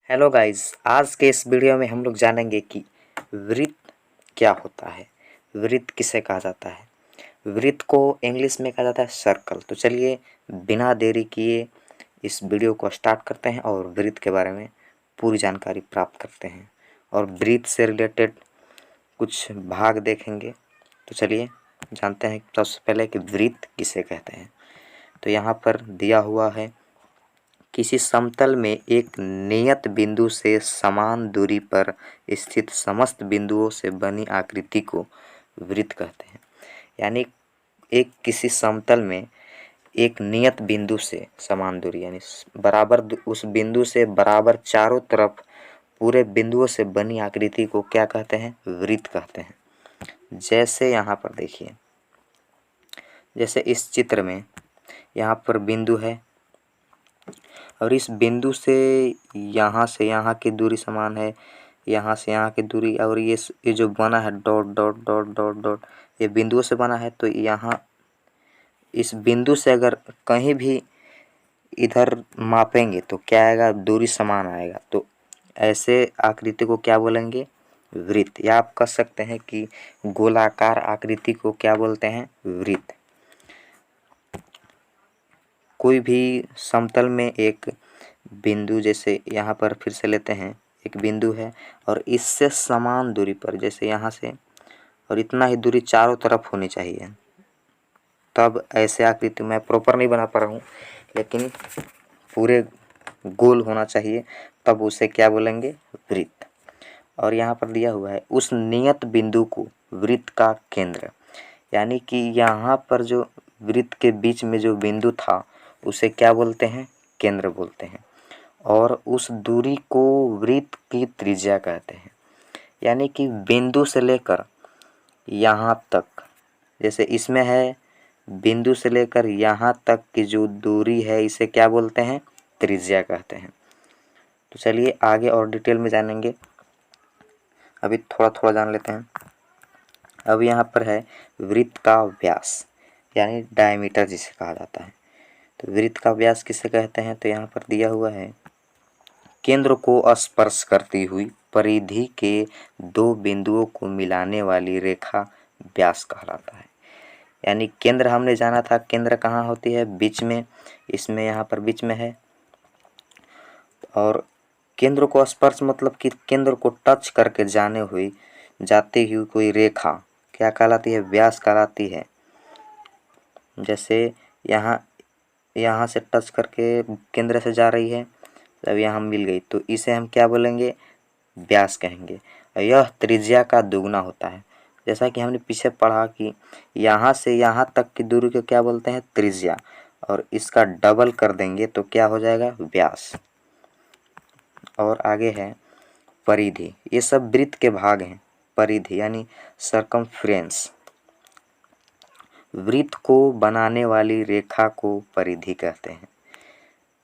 Hello guys, आज के इस वीडियो में हम लोग जानेंगे कि वृत्त क्या होता है। वृत्त किसे कहा जाता है। वृत्त को इंग्लिश में कहा जाता है सर्कल। तो चलिए बिना देरी किए इस वीडियो को स्टार्ट करते हैं और वृत्त के बारे में पूरी जानकारी प्राप्त करते हैं और वृत्त से रिलेटेड कुछ भाग देखेंगे। तो चलिए जानते हैं सबसे पहले कि वृत्त किसे कहते हैं। तो यहाँ पर दिया हुआ है, किसी समतल में एक नियत बिंदु से समान दूरी पर स्थित समस्त बिंदुओं से बनी आकृति को वृत्त कहते हैं। यानी एक किसी समतल में एक नियत बिंदु से समान दूरी यानी बराबर उस बिंदु से बराबर चारों तरफ पूरे बिंदुओं से बनी आकृति को क्या कहते हैं, वृत्त कहते हैं। जैसे यहाँ पर देखिए, जैसे इस चित्र में यहाँ पर बिंदु है और इस बिंदु से यहाँ की दूरी समान है, यहाँ से यहाँ की दूरी, और ये जो बना है dot dot dot dot dot, ये बिंदुओं से बना है। तो यहाँ इस बिंदु से अगर कहीं भी इधर मापेंगे तो क्या आएगा, दूरी समान आएगा। तो ऐसे आकृति को क्या बोलेंगे, वृत्त। या आप कह सकते हैं कि गोलाकार आकृति को क्या बोलते हैं, वृत्त। कोई भी समतल में एक बिंदु, जैसे यहाँ पर फिर से लेते हैं, एक बिंदु है और इससे समान दूरी पर, जैसे यहाँ से और इतना ही दूरी चारों तरफ होनी चाहिए, तब ऐसे आकृति मैं प्रॉपर नहीं बना पा रहा हूँ लेकिन पूरे गोल होना चाहिए, तब उसे क्या बोलेंगे, वृत्त। और यहाँ पर दिया हुआ है, उस नियत बिंदु को वृत्त का केंद्र, यानी कि यहाँ पर जो वृत्त के बीच में जो बिंदु था उसे क्या बोलते हैं, केंद्र बोलते हैं। और उस दूरी को वृत्त की त्रिज्या कहते हैं। यानी कि बिंदु से लेकर यहाँ तक, जैसे इसमें है, बिंदु से लेकर यहाँ तक की जो दूरी है इसे क्या बोलते हैं, त्रिज्या कहते हैं। तो चलिए आगे और डिटेल में जानेंगे, अभी थोड़ा थोड़ा जान लेते हैं। अब यहाँ पर है वृत्त का व्यास, यानी डायमीटर जिसे कहा जाता है। तो वृत्त का व्यास किसे कहते हैं, तो यहाँ पर दिया हुआ है, केंद्र को स्पर्श करती हुई परिधि के दो बिंदुओं को मिलाने वाली रेखा व्यास कहलाता है। यानी केंद्र हमने जाना था, केंद्र कहाँ होती है, बीच में, इसमें यहाँ पर बीच में है। और केंद्र को स्पर्श मतलब कि केंद्र को टच करके जाती हुई कोई रेखा क्या कहलाती है, व्यास कहलाती है। जैसे यहाँ से टच करके केंद्र से जा रही है, तब यहाँ मिल गई, तो इसे हम क्या बोलेंगे, व्यास कहेंगे। यह त्रिज्या का दुगना होता है। जैसा कि हमने पीछे पढ़ा कि यहाँ से यहाँ तक की दूरी को क्या बोलते हैं, त्रिज्या, और इसका डबल कर देंगे तो क्या हो जाएगा, व्यास। और आगे है परिधि। ये सब वृत्त के भाग हैं। परिधि यानी सरकमफ्रेंस, वृत्त को बनाने वाली रेखा को परिधि कहते हैं।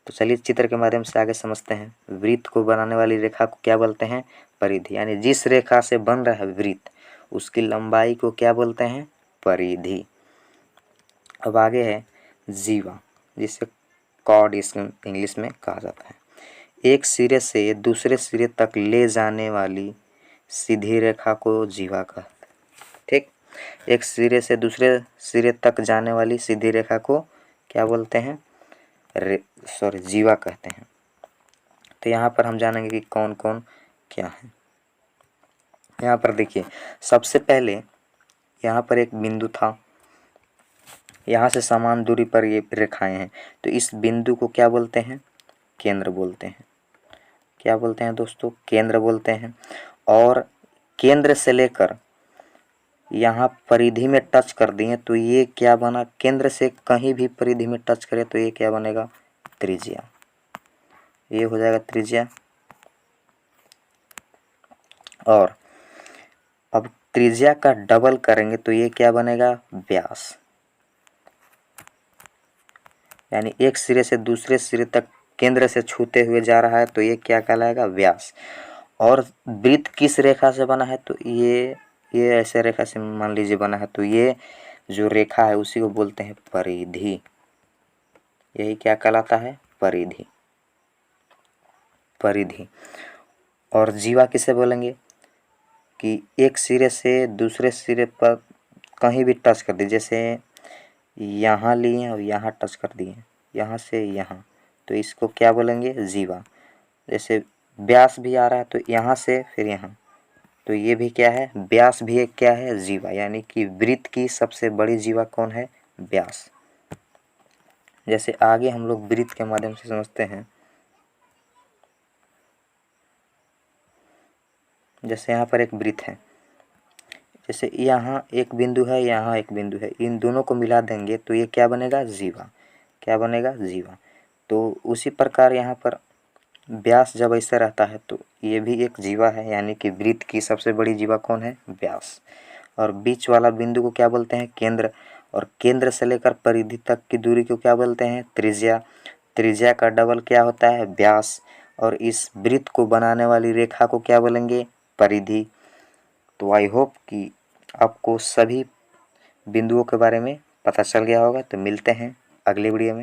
तो चलिए चित्र के माध्यम से आगे समझते हैं। वृत्त को बनाने वाली रेखा को क्या बोलते हैं, परिधि। यानी जिस रेखा से बन रहा है वृत्त, उसकी लंबाई को क्या बोलते हैं, परिधि। अब आगे है जीवा, जिसे कॉर्ड इंग्लिश में कहा जाता है। एक सिरे से दूसरे सिरे तक ले जाने वाली सीधी रेखा को जीवा कहते हैं। ठीक, एक सिरे से दूसरे सिरे तक जाने वाली सीधी रेखा को क्या बोलते हैं, जीवा कहते हैं। तो यहाँ पर हम जानेंगे कि कौन कौन क्या है। यहाँ पर देखिए, सबसे पहले यहाँ पर एक बिंदु था, यहाँ से समान दूरी पर ये रेखाएं हैं, तो इस बिंदु को क्या बोलते हैं, केंद्र बोलते हैं। क्या बोलते हैं दोस्तों, केंद्र बोलते हैं। और केंद्र से लेकर यहाँ परिधि में टच कर दिए तो ये क्या बना, केंद्र से कहीं भी परिधि में टच करे तो ये क्या बनेगा, त्रिज्या। ये हो जाएगा त्रिज्या। और अब त्रिज्या का डबल करेंगे तो ये क्या बनेगा, व्यास। यानी एक सिरे से दूसरे सिरे तक केंद्र से छूते हुए जा रहा है तो ये क्या कहलाएगा, व्यास। और वृत्त किस रेखा से बना है, तो ये ऐसे रेखा से मान लीजिए बना है, तो ये जो रेखा है उसी को बोलते हैं परिधि। यही क्या कहलाता है, परिधि। परिधि। और जीवा किसे बोलेंगे कि एक सिरे से दूसरे सिरे पर कहीं भी टच कर दी, जैसे यहाँ लिए और यहाँ टच कर दिए, यहाँ से यहाँ, तो इसको क्या बोलेंगे जीवा। जैसे व्यास भी आ रहा है तो यहाँ से फिर यहाँ, तो ये भी क्या है, व्यास भी एक क्या है, जीवा। यानी कि वृत्त की सबसे बड़ी जीवा कौन है, व्यास। जैसे आगे हम लोग वृत्त के माध्यम से समझते हैं। जैसे यहाँ पर एक वृत्त है, जैसे यहाँ एक बिंदु है, यहाँ एक बिंदु है, इन दोनों को मिला देंगे तो ये क्या बनेगा, जीवा। क्या बनेगा, जीवा। तो उसी प्रकार यहाँ पर व्यास जब ऐसा रहता है तो ये भी एक जीवा है, यानी कि वृत्त की सबसे बड़ी जीवा कौन है, व्यास। और बीच वाला बिंदु को क्या बोलते हैं, केंद्र। और केंद्र से लेकर परिधि तक की दूरी को क्या बोलते हैं, त्रिज्या। त्रिज्या का डबल क्या होता है, व्यास। और इस वृत्त को बनाने वाली रेखा को क्या बोलेंगे, परिधि। तो आई होप कि आपको सभी बिंदुओं के बारे में पता चल गया होगा। तो मिलते हैं अगले वीडियो में।